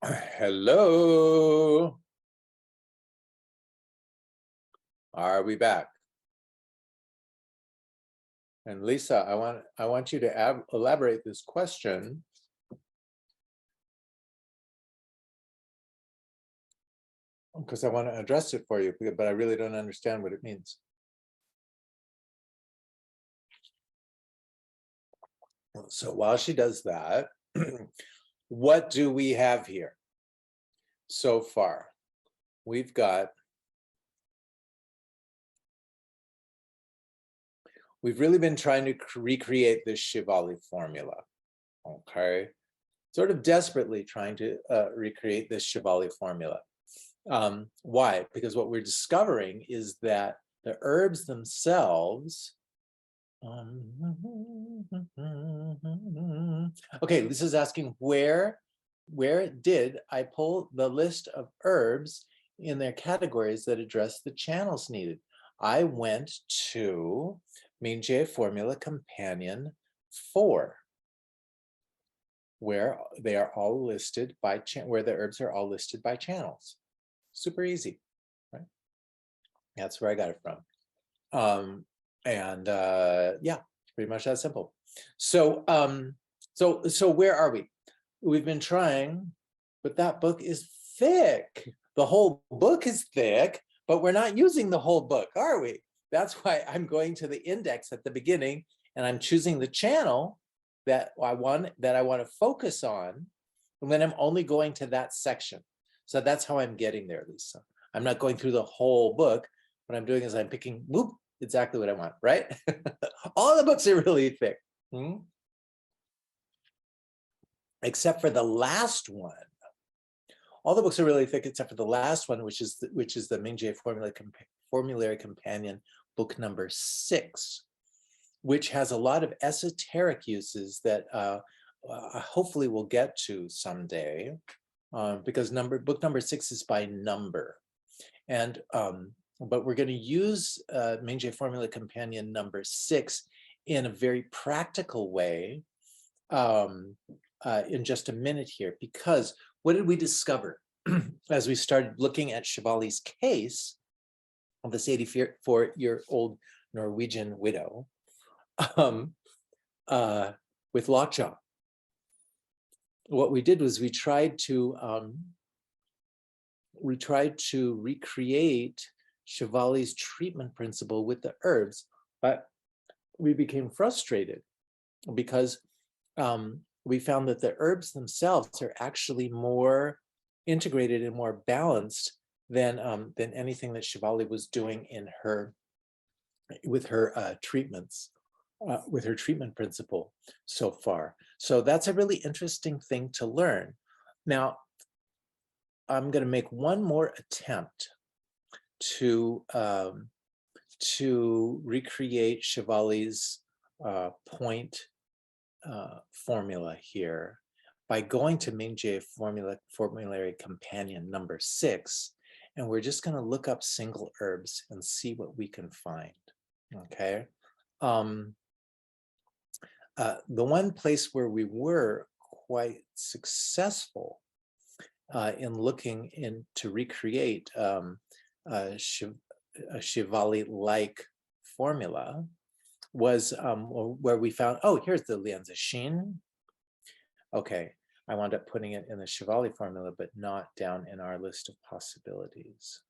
Hello. Are we back? And Lisa, I want you to elaborate this question. Because I want to address it for you, but I really don't understand what it means. So while she does that, what do we have here so far? We've really been trying to recreate this Shivali formula, okay? Sort of desperately trying to recreate this Shivali formula. Why? Because what we're discovering is that the herbs themselves. Okay, this is asking where did I pull the list of herbs in their categories that address the channels needed? I went to Mingjie Formula Companion 4, where they are all listed by where the herbs are all listed by channels. Super easy, right? That's where I got it from. Yeah, pretty much that simple. So so where are we? We've been trying, but that book is thick. The whole book is thick, but we're not using the whole book, are we? That's why I'm going to the index at the beginning and I'm choosing the channel that I want to focus on, and then I'm only going to that section. So that's how I'm getting there, Lisa. I'm not going through the whole book. What I'm doing is I'm picking, whoop, exactly what I want, right? All the books are really thick. Except for the last one. All the books are really thick except for the last one, which is the Mingjie Formulary Companion, book number 6, which has a lot of esoteric uses that hopefully we'll get to someday, because book number 6 is by number. And but we're going to use Mingjie Formula Companion number 6 in a very practical way in just a minute here, because what did we discover as we started looking at Shivali's case of this 84-year-old Norwegian widow with lockjaw? What we did was we tried to recreate Shivali's treatment principle with the herbs, but we became frustrated because we found that the herbs themselves are actually more integrated and more balanced than anything that Shivali was doing with her treatments, with her treatment principle so far. So that's a really interesting thing to learn. Now, I'm going to make one more attempt to recreate Shivali's point formula here by going to Mingjie Formulary Companion number 6, and we're just going to look up single herbs and see what we can find. Okay. The one place where we were quite successful in looking to recreate a Shivali-like formula was where we found, oh, here's the Lianzixin. Okay, I wound up putting it in the Shivali formula, but not down in our list of possibilities,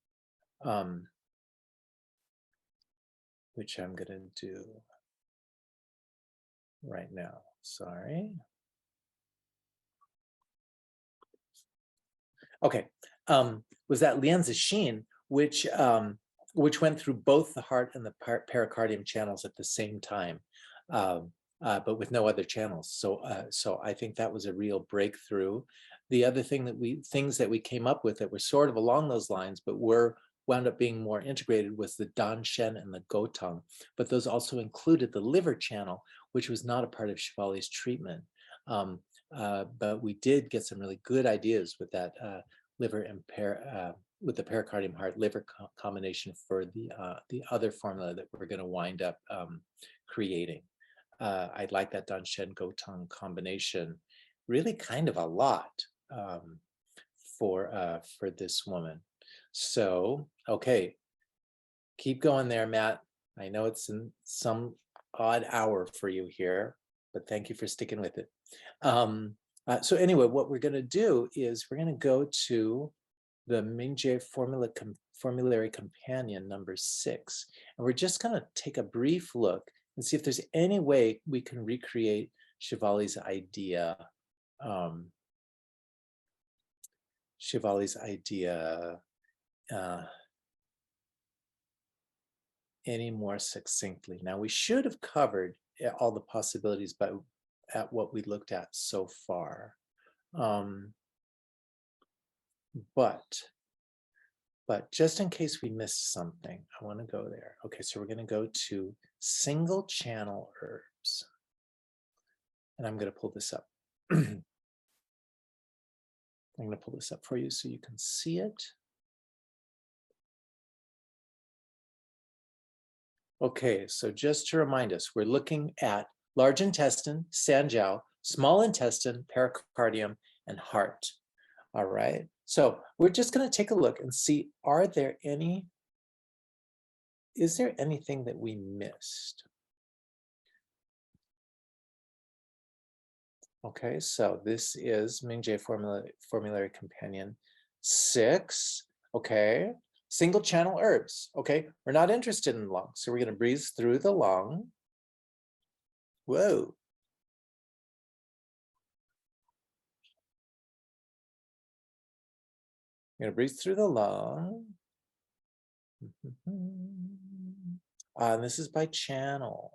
which I'm going to do right now. Sorry. Okay, was that Lianzixin, which went through both the heart and the pericardium channels at the same time, but with no other channels. So I think that was a real breakthrough. The other thing things that we came up with that were sort of along those lines, but wound up being more integrated, was the Danshen and the Gotong. But those also included the liver channel, which was not a part of Shivali's treatment. But we did get some really good ideas with that liver and with the pericardium heart liver combination for the other formula that we're going to wind up creating. I like that Danshen Gotong combination really kind of a lot for this woman. So, okay, keep going there, Matt. I know it's in some odd hour for you here, but thank you for sticking with it. So anyway, what we're going to do is we're going to go to the Ming-J Formulary Companion number 6. And we're just going to take a brief look and see if there's any way we can recreate Shivali's idea. Any more succinctly. Now, we should have covered all the possibilities at what we looked at so far. But just in case we missed something, I want to go there. Okay, so we're going to go to single channel herbs. And I'm going to pull this up. I'm going to pull this up for you so you can see it. Okay, so just to remind us, we're looking at large intestine, sanjiao, small intestine, pericardium, and heart. All right, so we're just going to take a look and see, is there anything that we missed? Okay, so this is Ming-J Formulary Companion 6. Okay, single channel herbs. Okay, we're not interested in lung, so we're going to breeze through the lung. Whoa. I'm going to breathe through the lung. And this is by channel.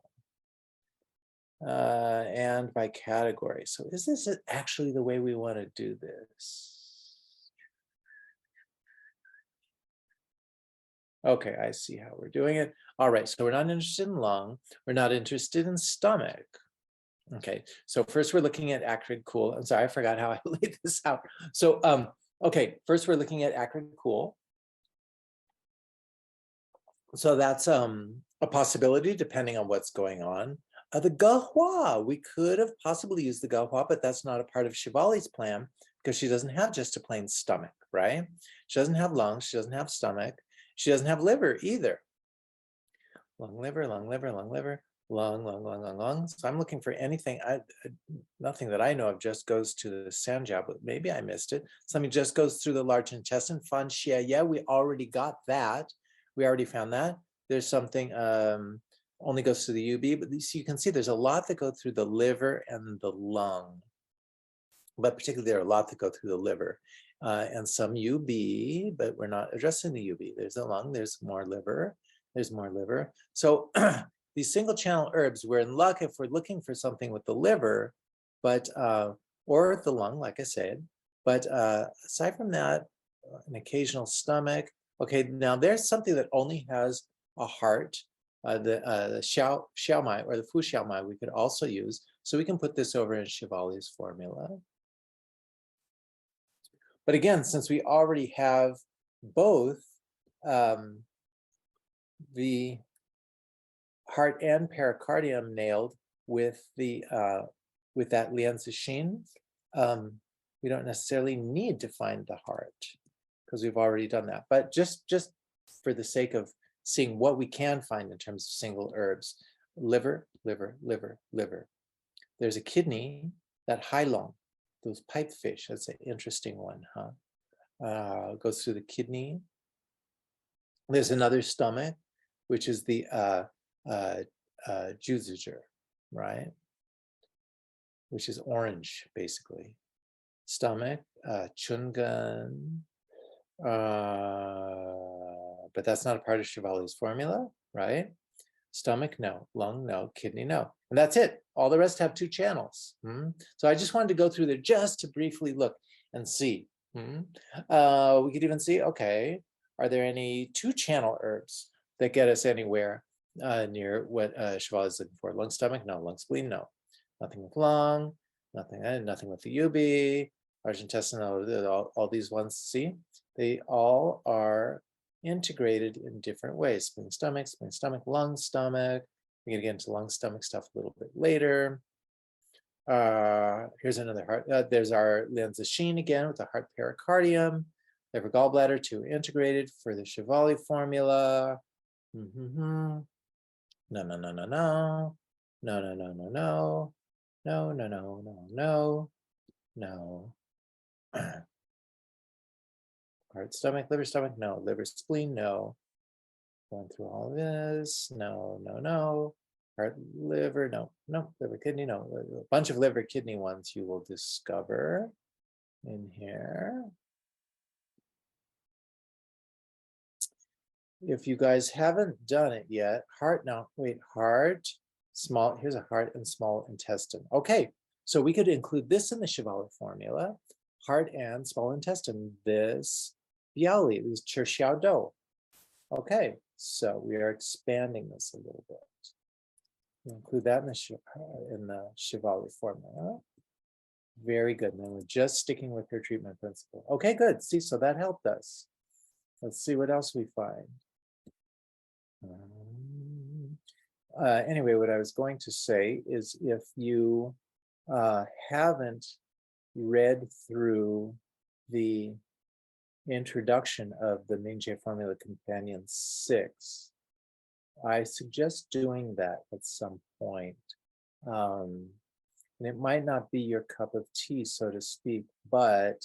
And by category. So is this actually the way we want to do this? Okay, I see how we're doing it. All right, so we're not interested in lung. We're not interested in stomach. Okay, so first we're looking at acrid cool. I'm sorry, I forgot how I laid this out. So, okay, first we're looking at acrid cool. So that's a possibility depending on what's going on. The Gehua, we could have possibly used the Gehua, but that's not a part of Shivali's plan because she doesn't have just a plain stomach, right? She doesn't have lungs, she doesn't have stomach, she doesn't have liver either. Lung, liver, lung, liver, lung, liver, lung, lung, lung, lung, lung. So I'm looking for anything, nothing that I know of just goes to the sanjiao, but maybe I missed it. Something just goes through the large intestine, fan xie, yeah, we already got that. We already found that. There's something only goes to the UB, but so you can see there's a lot that go through the liver and the lung. But particularly there are a lot that go through the liver and some UB, but we're not addressing the UB. There's the lung, there's more liver, there's more liver. So these single channel herbs, we're in luck if we're looking for something with the liver, but or the lung, like I said. But aside from that, an occasional stomach. Okay, now there's something that only has a heart, the xiao mai or the fu xiao mai we could also use. So we can put this over in Shivali's formula. But again, since we already have both the heart and pericardium nailed with the with that Lian Zixin, we don't necessarily need to find the heart because we've already done that. But just for the sake of seeing what we can find in terms of single herbs, liver, liver, liver, liver. There's a kidney, that hailong, those pipefish, that's an interesting one, huh? Goes through the kidney. There's another stomach, which is the Juziger, right? Which is orange, basically. Stomach, Chungan, but that's not a part of Shivali's formula, right? Stomach, no. Lung, no. Kidney, no. And that's it. All the rest have 2 channels. So I just wanted to go through there just to briefly look and see. We could even see, okay, are there any 2-channel herbs that get us anywhere near what Shivali is looking for? Lung, stomach, no. Lung, spleen, no. Nothing with lung, nothing with the UB, large intestine, all these ones, see? They all are integrated in different ways. Spleen, stomach, lung, stomach. We're gonna get into lung, stomach stuff a little bit later. Here's another heart. There's our Lanzachine again with the heart pericardium. Liver gallbladder, 2 integrated for the Chevali formula. No, no, no, no, no. No, no, no, no, no. No, no, no, no, no. No. Heart, stomach, no. Liver, spleen, no. Going through all of this, no, no, no. Heart, liver, no, no. Liver, kidney, no. A bunch of liver, kidney ones you will discover in here. If you guys haven't done it yet, heart, no, wait, heart, small, here's a heart and small intestine. Okay, so we could include this in the Chevali formula, heart and small intestine, this Bialy, this Cherxiao Do. Okay, so we are expanding this a little bit. We'll include that in the Chevali formula. Very good. And then we're just sticking with her treatment principle. Okay, good. See, so that helped us. Let's see what else we find. Anyway, what I was going to say is if you haven't read through the introduction of the Ming-Che Formula Companion 6, I suggest doing that at some point. And it might not be your cup of tea, so to speak, but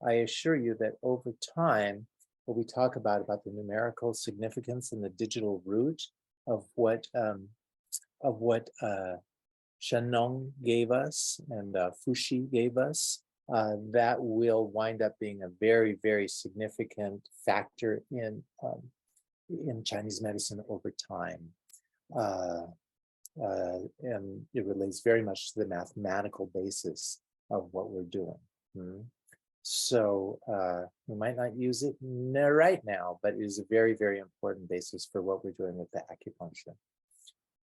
I assure you that over time, what we talk about the numerical significance and the digital root of what Shenong gave us and Fuxi gave us, that will wind up being a very, very significant factor in Chinese medicine over time. And it relates very much to the mathematical basis of what we're doing. So we might not use it right now, but it is a very, very important basis for what we're doing with the acupuncture.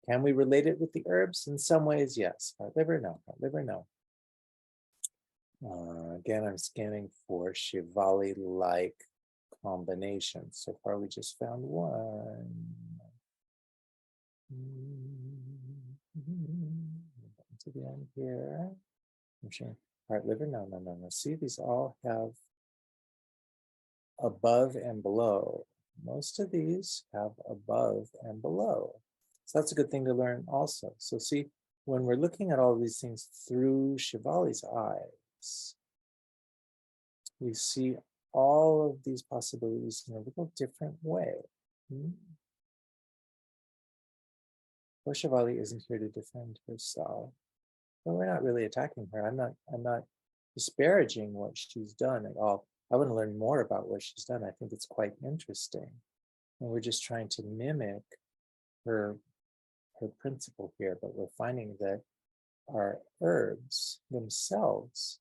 Can we relate it with the herbs? In some ways, yes. Heart, liver, no. Heart, liver, no. Again, I'm scanning for Shivali-like combinations. So far, we just found one. To the end here. I'm sure. Heart, liver, no, no, no, no. See, these all have above and below. Most of these have above and below. So that's a good thing to learn also. So see, when we're looking at all of these things through Shivali's eyes, we see all of these possibilities in a little different way. Poor Shivali isn't here to defend herself. But we're not really attacking her. I'm not disparaging what she's done at all. I want to learn more about what she's done. I think it's quite interesting. And we're just trying to mimic her principle here, but we're finding that our herbs themselves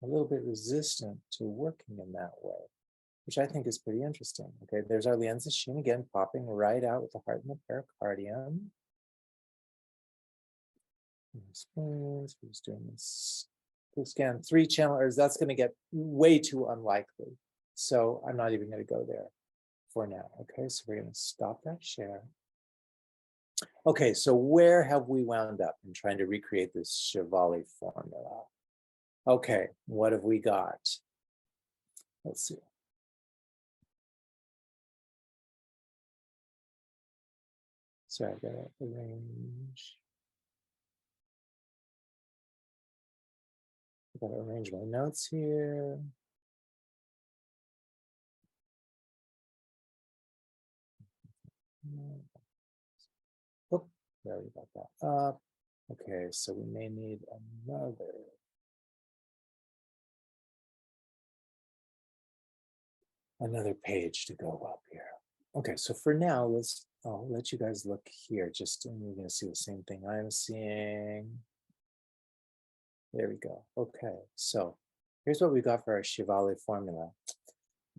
are a little bit resistant to working in that way, which I think is pretty interesting. Okay, there's our Lianzixin again, popping right out with the heart and the pericardium. Spoons, we're just doing this. We'll scan 3 channelers. That's going to get way too unlikely. So I'm not even going to go there for now. Okay, so we're going to stop that share. Okay, so where have we wound up in trying to recreate this Shivali formula? Okay, what have we got? Let's see. Sorry, I gotta arrange. I gotta arrange my notes here. Oh, sorry about that. Okay, so we may need another page to go up here. Okay, so for now, I'll let you guys look here, just and you're gonna see the same thing I'm seeing. There we go. Okay, so here's what we got for our Shivali formula.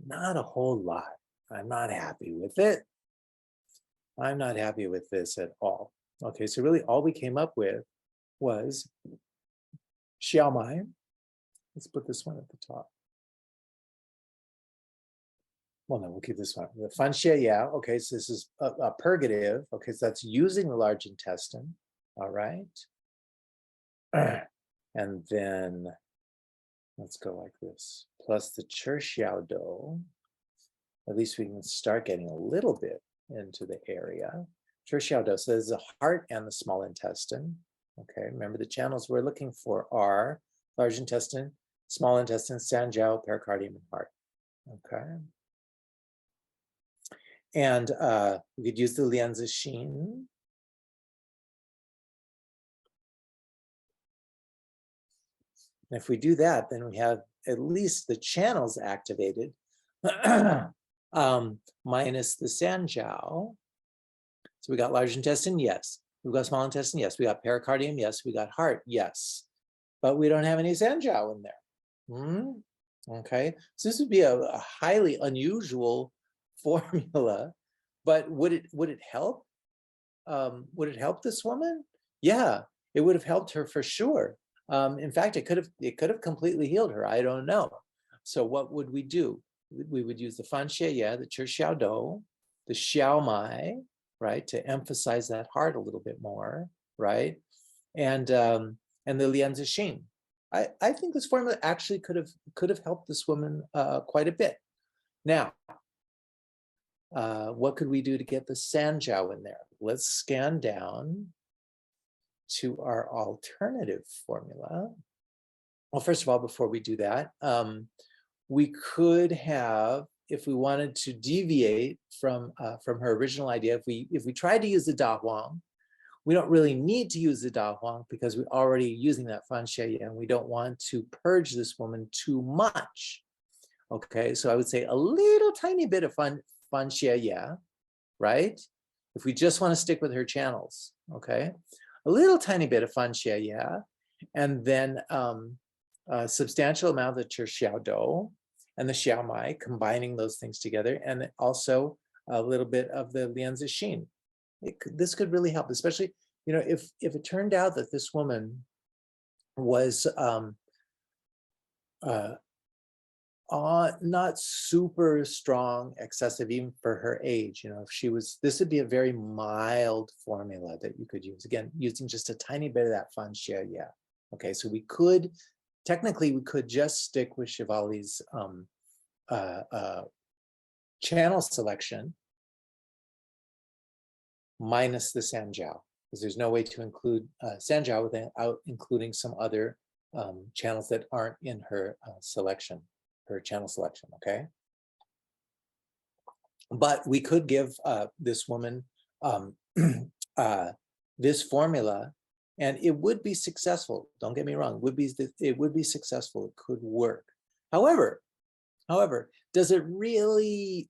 Not a whole lot. I'm not happy with it. I'm not happy with this at all. Okay, so really all we came up with was Xiaomai. Let's put this one at the top. Well, no, we'll keep this one. The Fan Xie Ya. Okay, so this is a purgative. Okay, so that's using the large intestine. All right. And then let's go like this, plus the Churchiao. At least we can start getting a little bit into the area. Churchiao. So there's the heart and the small intestine. Okay, remember the channels we're looking for are large intestine, small intestine, sanjiao, pericardium, and heart. Okay. And we could use the Lianzi Xin. And if we do that, then we have at least the channels activated, minus the sanjiao. So we got large intestine, yes. We've got small intestine, yes. We got pericardium, yes. We got heart, yes. But we don't have any sanjiao in there. Okay, so this would be a highly unusual formula, but would it help? Would it help this woman? Yeah, it would have helped her for sure. In fact, it could have completely healed her. I don't know. So what would we do? We would use the Fan Xie Ye, the Chi Xiao Do, the Xiao Mai, right, to emphasize that heart a little bit more, right, and the Lianzi Xin. I think this formula actually could have helped this woman quite a bit. Now, what could we do to get the sanjiao in there? Let's scan down to our alternative formula. Well, first of all, before we do that, we could have, if we wanted to deviate from her original idea, if we tried to use the Da Huang, we don't really need to use the Da Huang because we're already using that Fan Xie Ye, and we don't want to purge this woman too much. Okay, so I would say a little tiny bit of Fan Xie Ye, right? If we just want to stick with her channels, okay? A little tiny bit of Fan Xie Ye, and then a substantial amount of the Churchiao Do and the Xiao Mai, combining those things together, and also a little bit of the Lianzi Xin. This could really help, especially, you know, if it turned out that this woman was not super strong, excessive, even for her age. You know, if she was, this would be a very mild formula that you could use. Again, using just a tiny bit of that Fan Xie Ye. Okay, so we could, technically, we could just stick with Shivali's channel selection minus the sanjiao, because there's no way to include sanjiao without including some other channels that aren't in her selection, her channel selection, okay? But we could give this woman this formula, and it would be successful. Don't get me wrong, it would be successful, it could work. However, does it really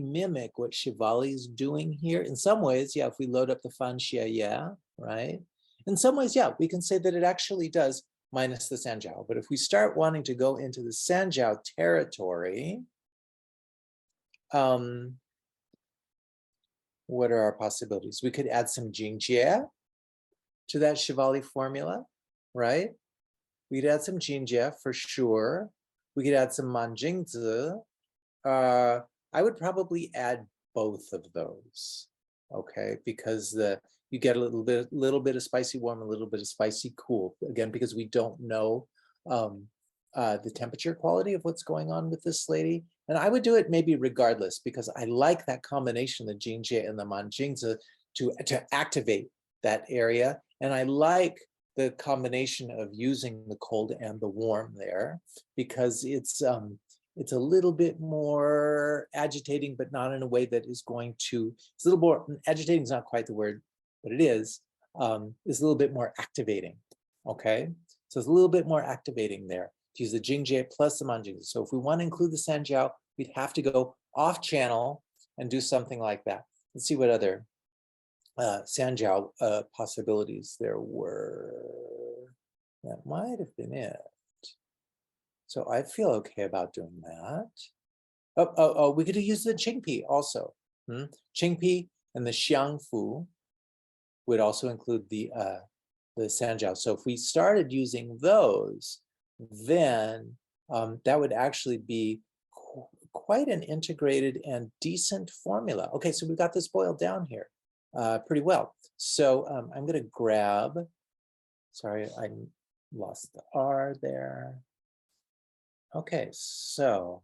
mimic what Shivali is doing here? In some ways, yeah, if we load up the Fan Xie Ye, right? In some ways, yeah, we can say that it actually does, minus the sanjiao. But if we start wanting to go into the sanjiao territory, what are our possibilities? We could add some Jingjie to that Shivali formula, right? We could add some Jingjie for sure. We could add some Manjingzi. I would probably add both of those, okay? Because you get a little bit of spicy warm, a little bit of spicy cool. Again, because we don't know the temperature quality of what's going on with this lady. And I would do it maybe regardless, because I like that combination, the Jingjie and the Manjingzi, to activate that area. And I like the combination of using the cold and the warm there, because it's a little bit more agitating, but not in a way that is going to, it's a little more, agitating is not quite the word, but it is a little bit more activating, okay? So it's a little bit more activating there to use the Jingjie plus the Manjingzi. So if we want to include the sanjiao, we'd have to go off channel and do something like that. Let's see what other sanjiao possibilities there were. That might have been it. So I feel okay about doing that. Oh, we could use the Qingpi also. Qingpi and the Xiangfu would also include the sanjiao. So if we started using those, then that would actually be quite an integrated and decent formula. Okay, so we've got this boiled down here pretty well. So I'm going to grab Sorry, I lost the R there. Okay, so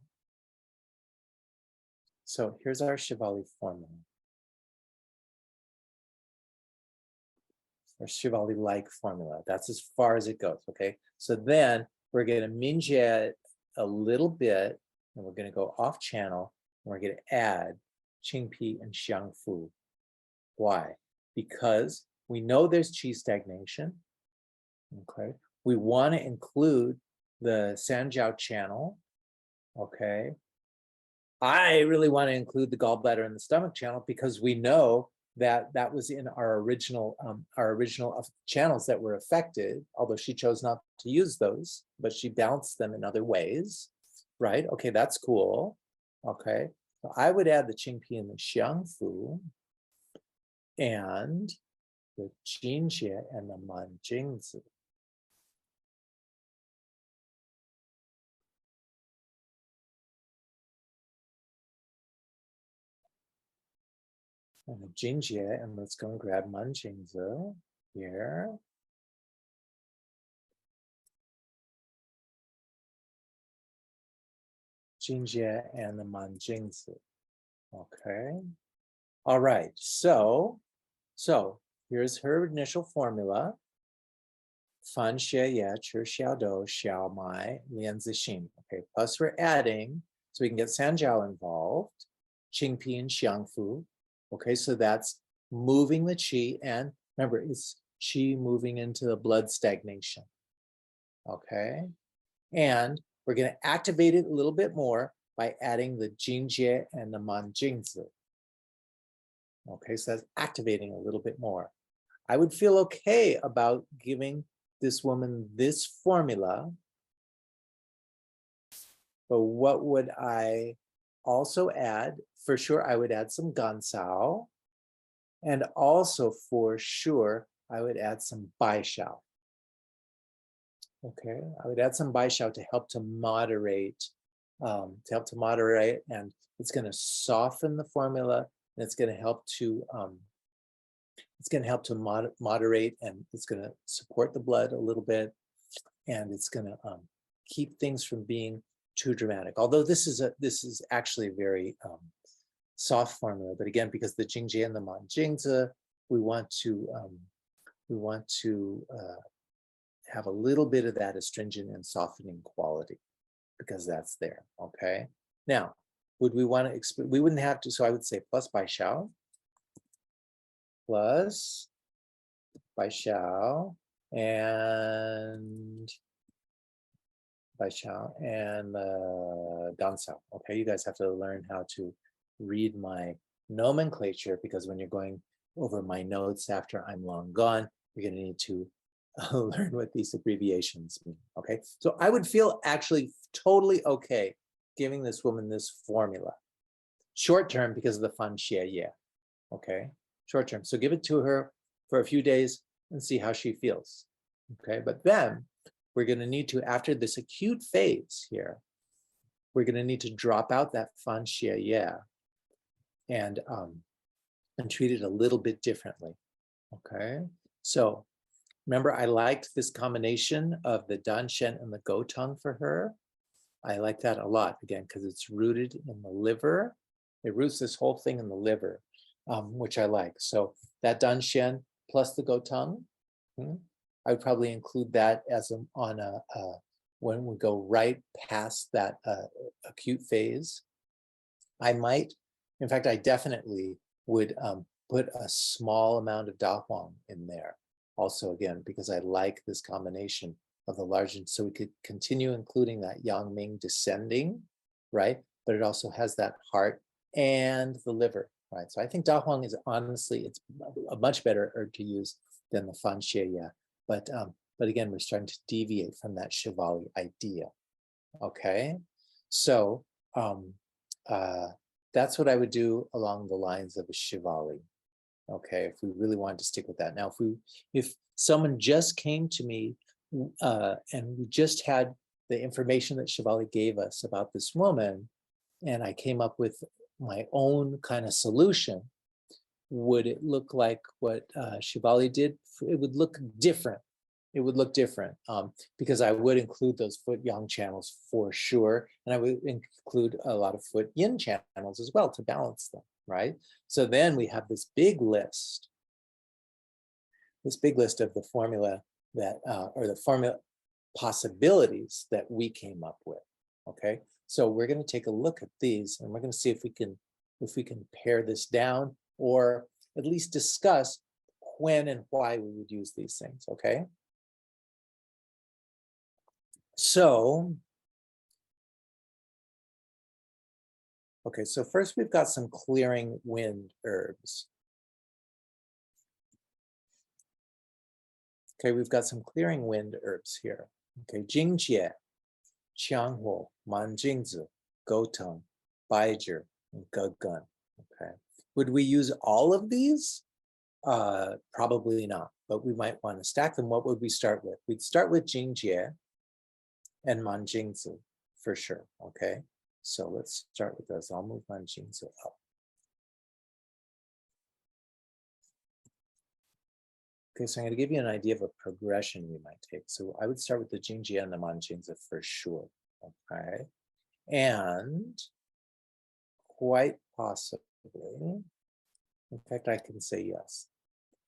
here's our Shivali formula. Or Shivali-like formula. That's as far as it goes, okay? So then we're gonna minjie a little bit, and we're gonna go off channel, and we're gonna add Qingpi and Xiangfu. Why? Because we know there's qi stagnation, okay? We wanna include the Sanjiao channel, okay? I really wanna include the gallbladder and the stomach channel because we know that was in our original channels that were affected, although she chose not to use those, but she balanced them in other ways, right? Okay, that's cool. Okay, so I would add the Qingpi and the Xiangfu and the Jinjie and the Manjingzi. And the Jinjie, and let's go and grab Manjingzi here. Jinjie and the Manjingzi. Okay. All right. So here's her initial formula. Fan xie ye, chi xiao dou, xiao mai, lian zi xin. Okay, plus we're adding, so we can get Sanjiao involved, Qingpi and Xiangfu. Okay, so that's moving the qi, and remember, it's qi moving into the blood stagnation. Okay, and we're going to activate it a little bit more by adding the Jinjie and the Manjingzi. Okay, so that's activating a little bit more. I would feel okay about giving this woman this formula, but what would I also add? For sure, I would add some Gansao, and also for sure, I would add some Baishao. Okay, I would add some Baishao to help to moderate, and it's going to soften the formula, and it's going to help to moderate, and it's going to support the blood a little bit, and it's going to keep things from being too dramatic. Although this is actually a very soft formula, but again, because the Jingjie and the Manjingzi, we want to have a little bit of that astringent and softening quality because that's there. Okay. Now, would we want to? We wouldn't have to. So I would say plus Baishao. Plus Baishao and Gansao. Okay, you guys have to learn how to read my nomenclature, because when you're going over my notes after I'm long gone, you're going to need to learn what these abbreviations mean. Okay, so I would feel actually totally okay giving this woman this formula. Short term because of the fan xie ye. Okay, short term. So give it to her for a few days and see how she feels. Okay, but then we're going to need to, after this acute phase here, we're going to need to drop out that fan xie ye and treat it a little bit differently. Okay, so remember, I liked this combination of the Danshen and the Gotong for her. I like that a lot, again, because it's rooted in the liver. It roots this whole thing in the liver, which I like. So that Danshen plus the Gotong, I would probably include that as when we go right past that acute phase. I might, in fact, I definitely would put a small amount of Da Huang in there. Also, again, because I like this combination of the large, and so we could continue including that Yang Ming descending, right? But it also has that heart and the liver, right? So I think Da Huang is honestly, it's a much better herb to use than the Fan xie ye. But again, we're starting to deviate from that Shivali idea. Okay, so that's what I would do along the lines of a Shivali. Okay, if we really wanted to stick with that. Now, if someone just came to me and we just had the information that Shivali gave us about this woman, and I came up with my own kind of solution, would it look like what Shivali did? It would look different. it would look different because I would include those foot yang channels for sure. And I would include a lot of foot yin channels as well to balance them, right? So then we have this big list of the formula that, or the formula possibilities that we came up with, okay? So we're gonna take a look at these and we're gonna see if we can pare this down or at least discuss when and why we would use these things, okay? So, okay, so first we've got some clearing wind herbs. Okay, we've got some clearing wind herbs here. Okay, Jingjie, Qianghuo, Manjingzi, Goteng, Baizhi, and Gegun. Okay, would we use all of these? Probably not, but we might want to stack them. What would we start with? We'd start with Jingjie and Manjingzi for sure. Okay, so let's start with those. I'll move Manjingzi up. Okay, so I'm going to give you an idea of a progression we might take. So I would start with the Jingjie and the Manjingzi for sure. Okay, and quite possibly, in fact, I can say yes.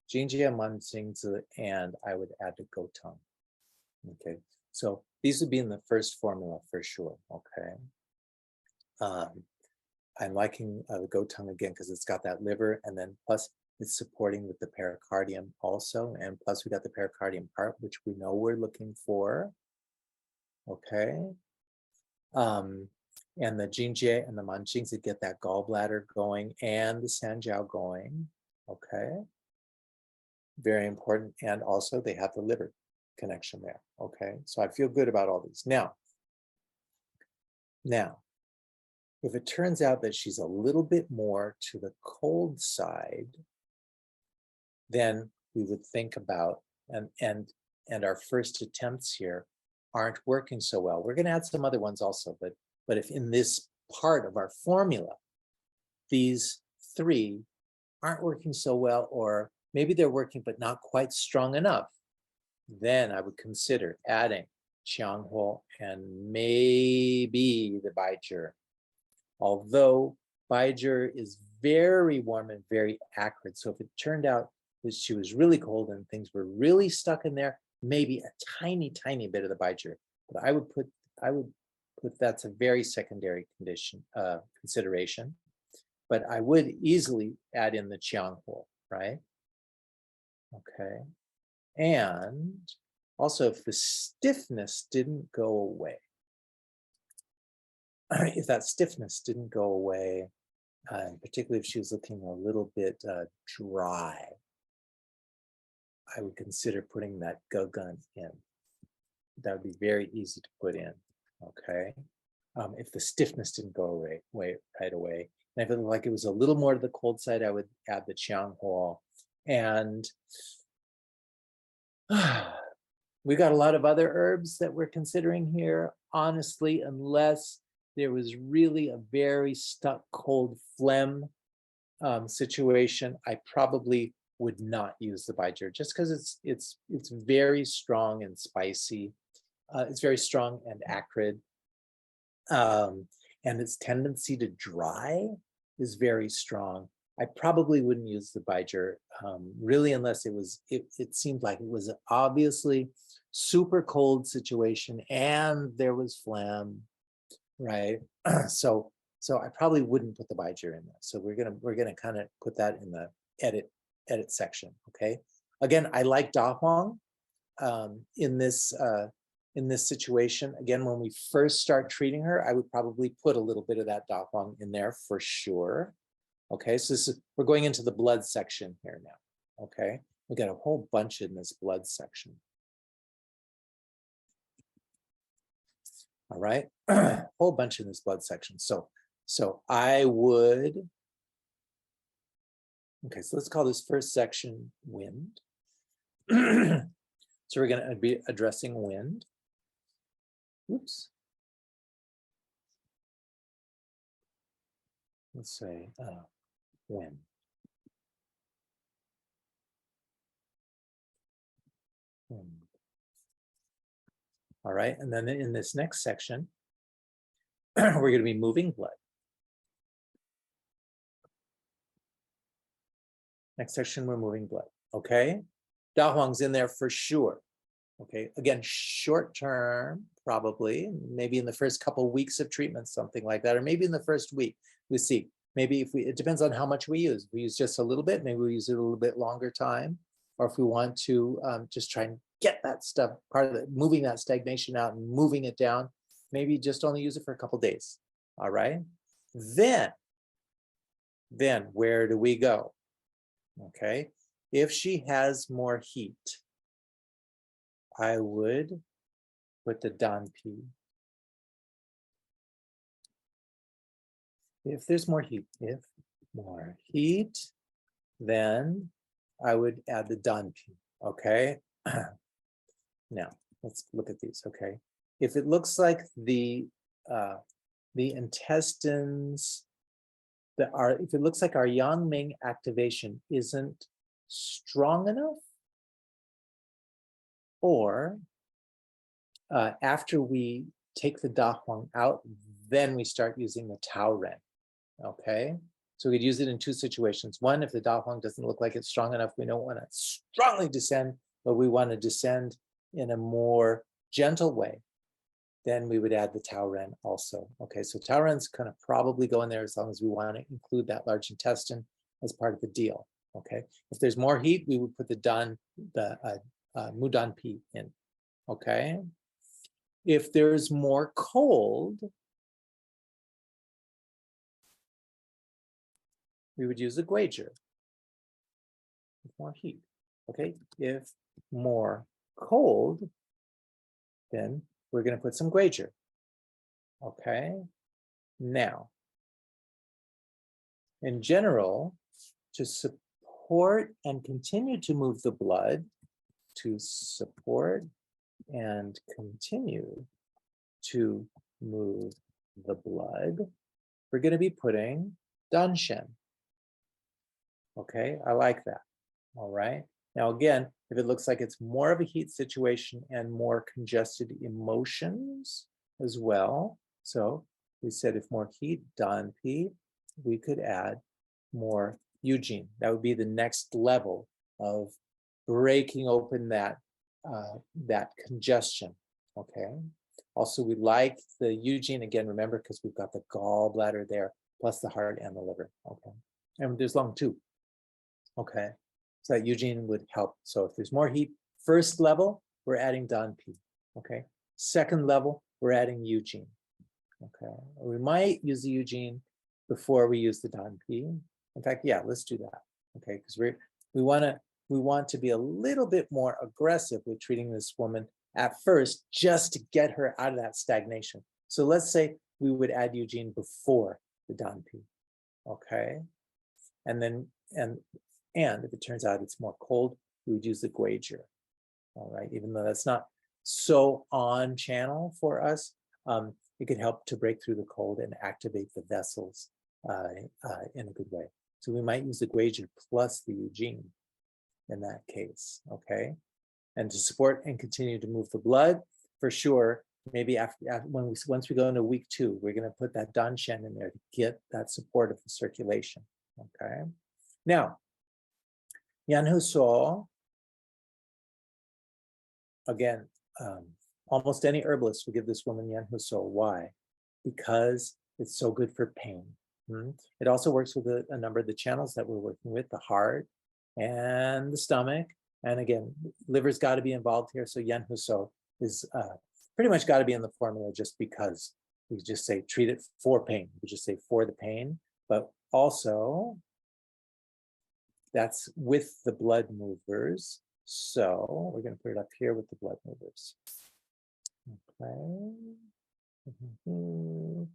Jingjie, Manjingzi, and I would add the Goteng. Okay, so these would be in the first formula for sure. Okay, I'm liking the Goteng again because it's got that liver, and then plus it's supporting with the pericardium also, and plus we got the pericardium part, which we know we're looking for. Okay, and the Jingjie and the Manjingzi get that gallbladder going and the Sanjiao going. Okay, very important, and also they have the liver connection there. Okay, so I feel good about all these. Now, if it turns out that she's a little bit more to the cold side, then we would think about, and our first attempts here aren't working so well. We're going to add some other ones also, but if in this part of our formula, these three aren't working so well, or maybe they're working but not quite strong enough, then I would consider adding Qianghuo and maybe the Baizhi. Although Baizhi is very warm and very acrid, so if it turned out that she was really cold and things were really stuck in there, maybe a tiny bit of the Baizhi. But I would put that's a very secondary consideration. But I would easily add in the Qianghuo, right? Okay. And also, if the stiffness didn't go away, particularly if she was looking a little bit dry, I would consider putting that Gegun in. That would be very easy to put in, okay? If the stiffness didn't go away right away. And if it looked like it was a little more to the cold side, I would add the Qianghuo. And we got a lot of other herbs that we're considering here. Honestly, unless there was really a very stuck cold phlegm situation, I probably would not use the Baizhi just because it's very strong and spicy. It's very strong and acrid. And its tendency to dry is very strong. I probably wouldn't use the Baizhi really unless it seemed like it was obviously super cold situation and there was phlegm, right? So I probably wouldn't put the Baizhi in there. So we're gonna kind of put that in the edit section. Okay. Again, I like Da Huang in this situation. Again, when we first start treating her, I would probably put a little bit of that Da Huang in there for sure. Okay, so we're going into the blood section here now. Okay, we got a whole bunch in this blood section. All right, whole bunch in this blood section. So I would. Okay, so let's call this first section wind. So we're going to be addressing wind. Oops. Let's say wind. Wind. All right, and then in this next section, we're going to be moving blood. Next section, we're moving blood. Okay, Da Huang's in there for sure. Okay, again, short term, probably, maybe in the first couple weeks of treatment, something like that, or maybe in the first week. We see. Maybe if it depends on how much we use. If we use just a little bit, maybe we use it a little bit longer time. Or if we want to just try and get that stuff, part of it, moving that stagnation out and moving it down, maybe just only use it for a couple days. All right. Then where do we go? Okay. If she has more heat, I would put the Danpi. If there's more heat, then I would add the Danpi. Okay. Now let's look at these. Okay. If it looks like the intestines if it looks like our Yang-Ming activation isn't strong enough, or after we take the Da Huang out, then we start using the Tao Ren. Okay, so we could use it in two situations. One, if the Da Huang doesn't look like it's strong enough, we don't want to strongly descend, but we want to descend in a more gentle way, then we would add the Tao Ren also. Okay, so Tao Ren's going to probably go in there as long as we want to include that large intestine as part of the deal. Okay, if there's more heat, we would put the Mu Dan Pi in. Okay, if there's more cold, we would use a Guizhi. More heat. Okay, if more cold, then we're going to put some Guizhi. Okay, now, in general, to support and continue to move the blood, to support and continue to move the blood, we're going to be putting Danshen. Okay, I like that. All right. Now, again, if it looks like it's more of a heat situation and more congested emotions as well. So we said if more heat, Danpi, we could add more Eugene. That would be the next level of breaking open that congestion. Okay. Also, we like the Eugene again, remember, because we've got the gallbladder there, plus the heart and the liver. Okay. And there's lung too. Okay. So that Eugene would help. So if there's more heat, first level, we're adding Danpi. Okay. Second level, we're adding Eugene. Okay. We might use the Eugene before we use the Danpi. In fact, yeah, let's do that. Okay, because we want to be a little bit more aggressive with treating this woman at first, just to get her out of that stagnation. So let's say we would add Eugene before the Danpi. Okay. And then and if it turns out it's more cold, we would use the Guizhi. All right, even though that's not so on channel for us, it could help to break through the cold and activate the vessels in a good way. So we might use the Guizhi plus the Eugene in that case, okay? And to support and continue to move the blood, for sure, maybe once we go into week 2, we're going to put that Danshen in there to get that support of the circulation, okay? Now, Yan Hu So, again, almost any herbalist will give this woman Yan Hu So. Why? Because it's so good for pain. It also works with a number of the channels that we're working with, the heart and the stomach. And again, liver's got to be involved here. So Yan Hu So is pretty much got to be in the formula just because we just say treat it for pain. We just say for the pain, but also that's with the blood movers. So we're going to put it up here with the blood movers. Okay. We'll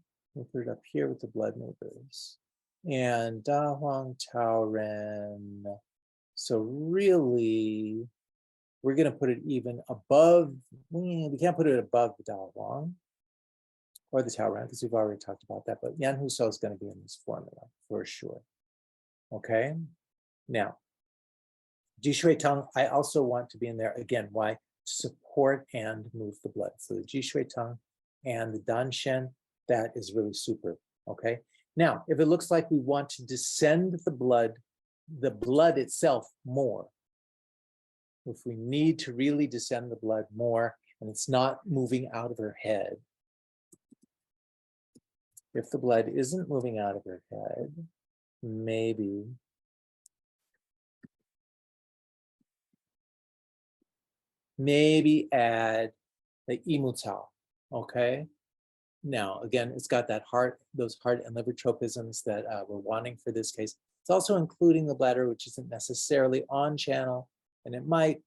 put it up here with the blood movers. And Da Huang Tao Ren. So really, we're going to put it even above. We can't put it above the Da Huang or the Tao Ren because we've already talked about that. But Yan Hu So is going to be in this formula for sure. Okay. Now, Ji Shui Tong, I also want to be in there again. Why? support and move the blood. So the Ji Shui Teng and the Dan Shen, that is really super, okay? Now, if it looks like we want to descend the blood itself more, if we need to really descend the blood more and it's not moving out of her head, if the blood isn't moving out of her head, maybe add the Yimu Cao, okay? Now, again, it's got that those heart and liver tropisms that we're wanting for this case. It's also including the bladder, which isn't necessarily on channel, and it might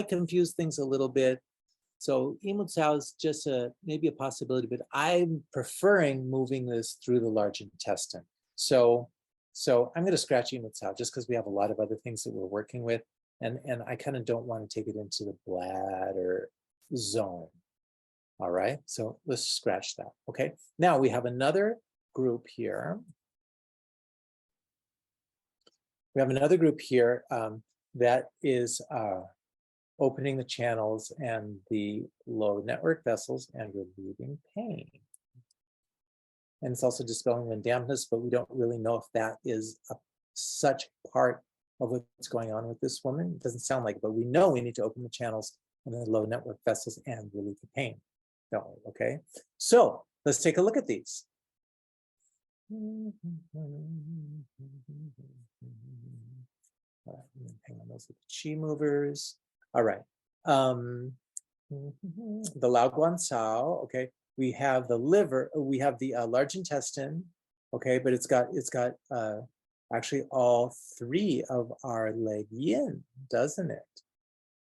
confuse things a little bit. So Yimu Cao is just maybe a possibility, but I'm preferring moving this through the large intestine. So I'm going to scratch Yimu Cao just because we have a lot of other things that we're working with, and I kind of don't want to take it into the bladder zone. All right, so let's scratch that. Okay, now we have another group here. We have another group here that is opening the channels and the low network vessels and relieving pain. And it's also dispelling wind dampness, but we don't really know if that is such part of what's going on with this woman. It doesn't sound like it, but we know we need to open the channels and the low network vessels and relieve the pain. Okay, so let's take a look at these. All right, hang on, those are the chi movers. All right, the Lao Guan Cao. Okay, we have the liver. We have the large intestine. Okay, but it's got actually all three of our leg yin, doesn't it?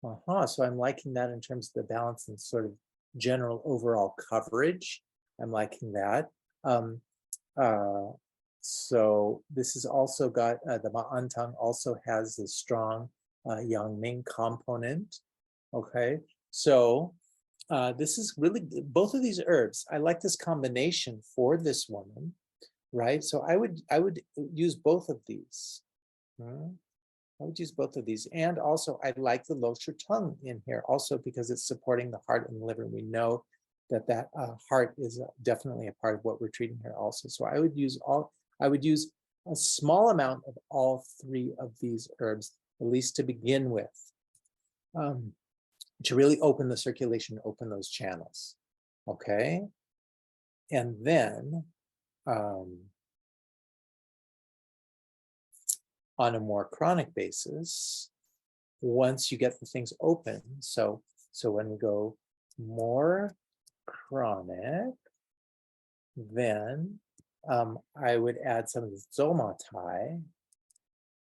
So I'm liking that in terms of the balance and sort of general overall coverage. I'm liking that. So this has also got the Ma'antang also has the strong Yang Ming component. Okay, so this is really both of these herbs. I like this combination for this woman, right? So I would use both of these. I would use both of these. And also I like the Lo Shi Teng in here also because it's supporting the heart and the liver. We know that heart is definitely a part of what we're treating here also. So I would use a small amount of all three of these herbs, at least to begin with, to really open the circulation, open those channels. Okay. And then on a more chronic basis, once you get the things open, so when we go more chronic, then I would add some of the Zoma Tai.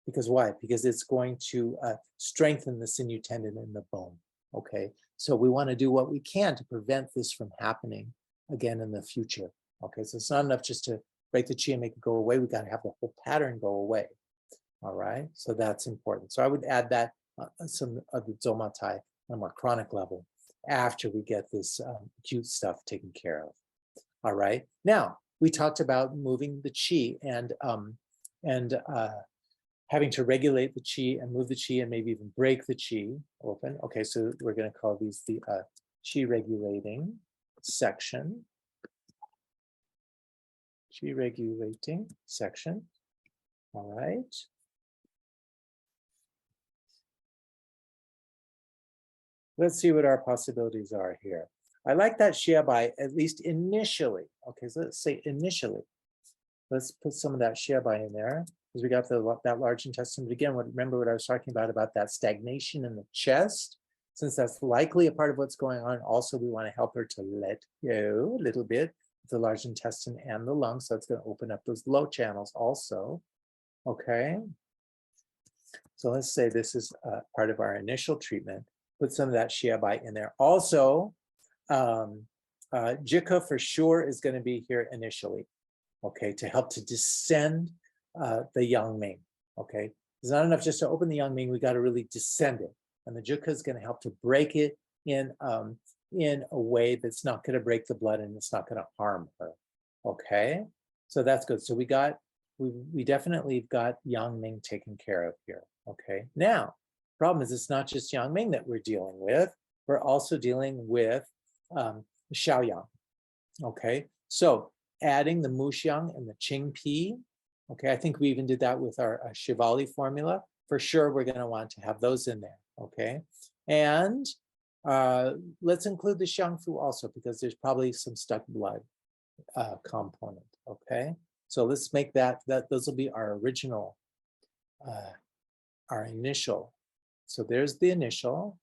Because why? Because it's going to strengthen the sinew tendon in the bone. Okay, so we want to do what we can to prevent this from happening again in the future. Okay, so it's not enough just to break the chi and make it go away. We got to have the whole pattern go away. All right, so that's important. So I would add that some of the Zoma Tai on a more chronic level after we get this acute stuff taken care of. All right, now we talked about moving the chi and having to regulate the chi and move the chi and maybe even break the chi open. Okay, so we're going to call these the chi regulating section. Chi regulating section. All right. Let's see what our possibilities are here. I like that Xia Bai, at least initially. Okay, so let's say initially. Let's put some of that Xia Bai in there because we got that large intestine. But again, remember what I was talking about that stagnation in the chest. Since that's likely a part of what's going on, also we want to help her to let go a little bit of the large intestine and the lungs. So it's going to open up those low channels also. Okay. So let's say this is part of our initial treatment. Put some of that Xia Bai in there. Also, Jika for sure is going to be here initially, okay, to help to descend the Yang Ming, okay? It's not enough just to open the Yang Ming, we got to really descend it. And the Jika is going to help to break it in a way that's not going to break the blood and it's not going to harm her, okay? So that's good. So we definitely got Yang Ming taken care of here, okay? Now, problem is it's not just Yang Ming that we're dealing with. we're also dealing with Xiaoyang. Okay, so adding the Muxiang and the Qingpi. Okay, I think we even did that with our Shivali formula. For sure, we're going to want to have those in there. Okay, and let's include the Xiangfu also, because there's probably some stuck blood component. Okay, so let's make that those will be our original, our initial. So there's the initial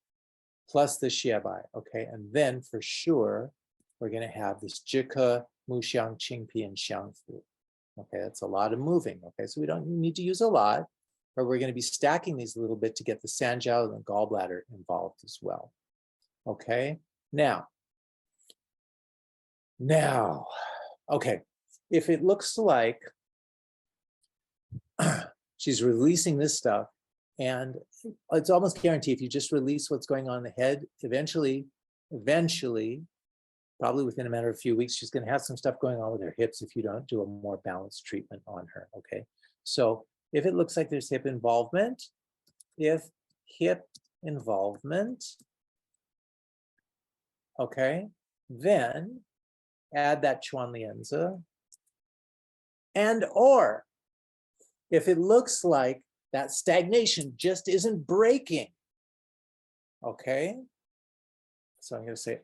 plus the Xiebai. Okay, and then for sure we're going to have this Jike, Muxiang, Qingpi, and Xiangfu. Okay, that's a lot of moving. Okay, so we don't need to use a lot, but we're going to be stacking these a little bit to get the Sanjiao and the gallbladder involved as well. Okay, now, okay, if it looks like she's releasing this stuff, and it's almost guaranteed if you just release what's going on in the head, eventually, probably within a matter of a few weeks, she's going to have some stuff going on with her hips if you don't do a more balanced treatment on her. Okay, so if it looks like there's hip involvement, okay, then add that Chuanlianzi. And or if it looks like that stagnation just isn't breaking, okay, so I'm going to say,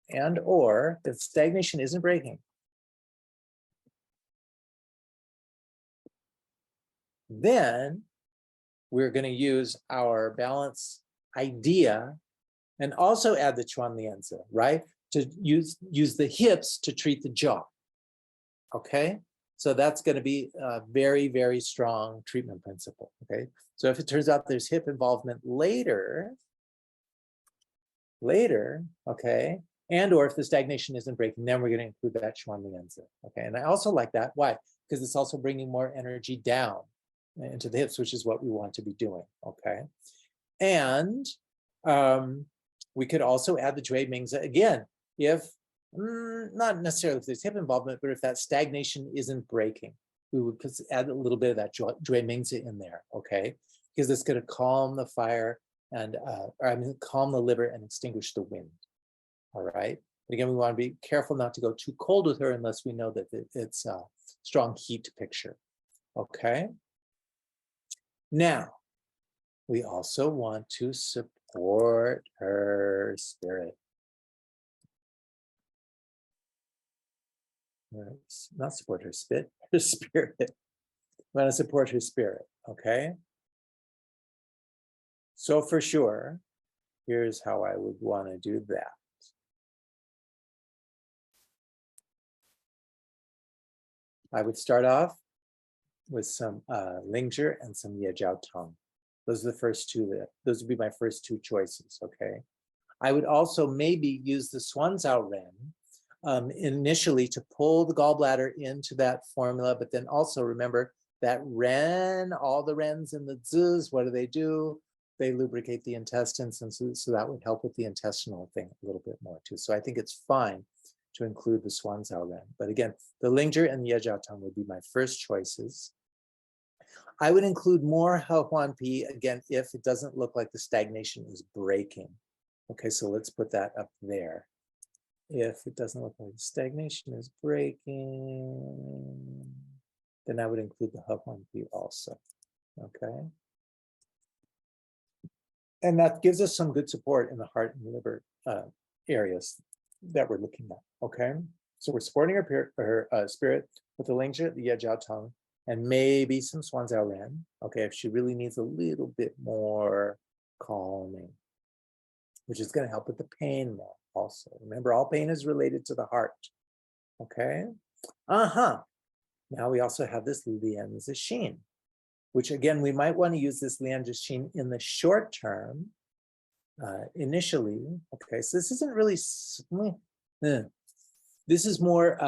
and or if stagnation isn't breaking, then we're going to use our balance idea and also add the Chuanlianzi, right? To use the hips to treat the jaw. Okay, so that's going to be a very, very strong treatment principle. Okay, so if it turns out there's hip involvement later, okay, and or if the stagnation isn't breaking, then we're going to include that Chuanlianzi. Okay, and I also like that. Why? Because it's also bringing more energy down into the hips, which is what we want to be doing. Okay, and we could also add the Jue Mingzi again, if not necessarily if there's hip involvement, but if that stagnation isn't breaking, we would add a little bit of that Jue Mingzi in there, okay? Because it's going to calm the fire and, calm the liver and extinguish the wind, all right? But again, we want to be careful not to go too cold with her unless we know that it's a strong heat picture, okay? Now, we also want to support her spirit. Not support her spirit. We want to support her spirit, okay? So for sure, here's how I would want to do that. I would start off with some Lingzhi and some Yejiao Tong. Those are the first two. Those would be my first two choices, okay? I would also maybe use the Xuanzao Ren initially to pull the gallbladder into that formula, but then also remember that Ren, all the Rens and the Zis, what do? They lubricate the intestines, and so that would help with the intestinal thing a little bit more too. So I think it's fine to include the Xuanzao Ren. But again, the Lingzhi and the Yejiao Tong would be my first choices. I would include more He Huan Pi, again, if it doesn't look like the stagnation is breaking. Okay, so let's put that up there. If it doesn't look like the stagnation is breaking, then I would include the He Huan Pi also, okay? And that gives us some good support in the heart and liver areas that we're looking at, okay? So we're supporting her spirit with the Lingzhi, the Yejiao Tong, and maybe some Xuanzao Ren, okay, if she really needs a little bit more calming, which is going to help with the pain more also. Remember, all pain is related to the heart, okay? Now we also have this Lianzi Xin, which again, we might want to use this Lianzi Xin in the short term, initially, okay? So this isn't really, this is more,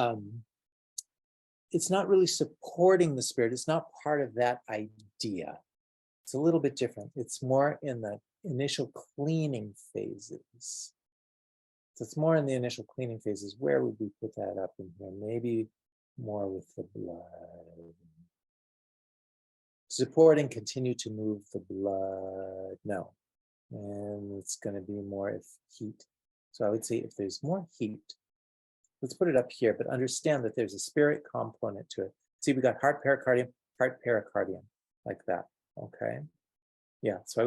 it's not really supporting the spirit. It's not part of that idea. It's a little bit different. It's more in the initial cleaning phases. So it's more in the initial cleaning phases. Where would we put that up in here? Maybe more with the blood. Support and continue to move the blood. No. And it's going to be more if heat. So I would say if there's more heat, let's put it up here, but understand that there's a spirit component to it. See, we got heart pericardium, like that. Okay. Yeah, so I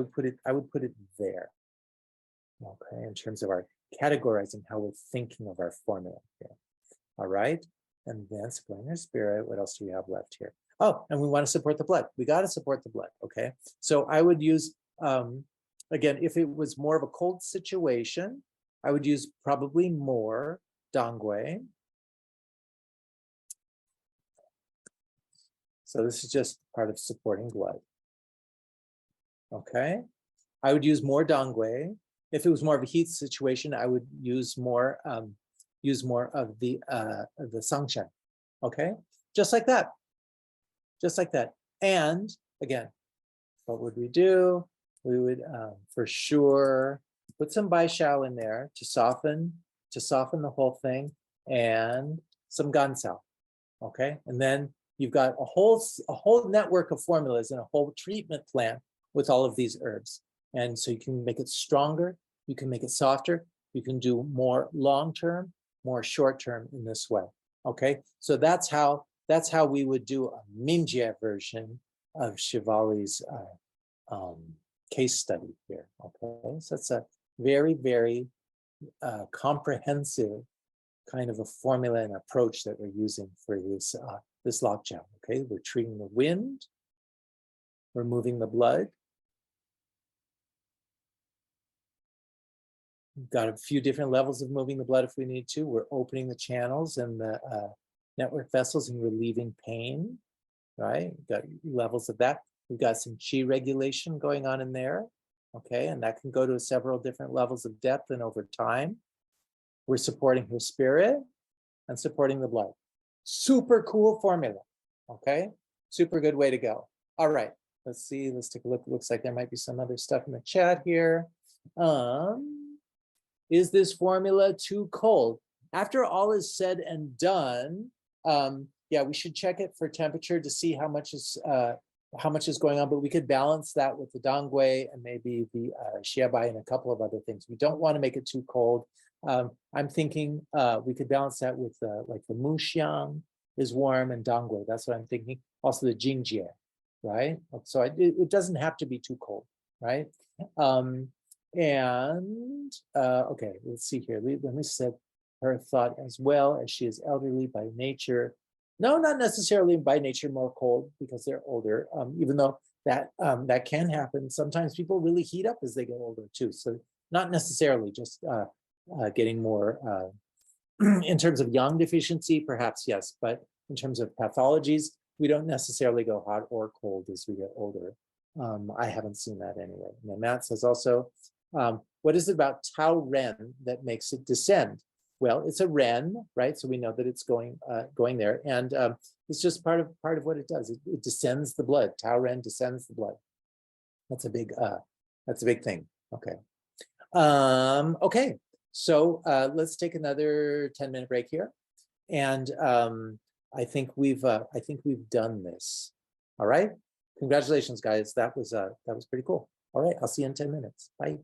would put it there. Okay, in terms of our categorizing how we're thinking of our formula here. All right. And then supplying our spirit. What else do we have left here? Oh, and we want to support the blood. We got to support the blood. Okay. So I would use, again, if it was more of a cold situation, I would use probably more Dongui. So this is just part of supporting blood. Okay. I would use more Dongui. If it was more of a heat situation, I would use more of the Sangshan. Okay, just like that, just like that. And again, what would we do? We would for sure put some Baishao in there to soften the whole thing, and some Gansao. Okay, and then you've got a whole network of formulas and a whole treatment plan with all of these herbs. And so you can make it stronger, you can make it softer, you can do more long-term, more short-term in this way. Okay, so that's how we would do a Minjie version of Shivali's case study here. Okay, so it's a very, very comprehensive kind of a formula and approach that we're using for this this lockjaw. Okay, we're treating the wind, we're moving the blood. We've got a few different levels of moving the blood if we need to. We're opening the channels and the network vessels and relieving pain, right? We've got levels of that. We've got some qi regulation going on in there, okay? And that can go to several different levels of depth and over time. We're supporting her spirit and supporting the blood. Super cool formula, okay? Super good way to go. All right, let's see, let's take a look. It looks like there might be some other stuff in the chat here. Is this formula too cold? After all is said and done, yeah, we should check it for temperature to see how much is going on, but we could balance that with the Dongui and maybe the Xiaobai and a couple of other things. We don't want to make it too cold. I'm thinking we could balance that with like the Muxiang is warm and Dongui. That's what I'm thinking. Also the Jingjie, right? So it doesn't have to be too cold, right? Okay, let's see here. Let me set her thought as well, as she is elderly by nature. No, not necessarily by nature more cold because they're older, even though that can happen. Sometimes people really heat up as they get older too. So not necessarily just getting more, in terms of yang deficiency, perhaps yes, but in terms of pathologies, we don't necessarily go hot or cold as we get older. I haven't seen that anyway. And then Matt says also, what is it about Tao Ren that makes it descend? Well, it's a Ren, right? So we know that it's going there, and it's just part of what it does. It descends the blood. Tao Ren descends the blood. That's a big thing. Okay. Okay. So let's take another 10-minute break here, and I think we've done this. All right. Congratulations, guys. That was pretty cool. All right. I'll see you in 10 minutes. Bye.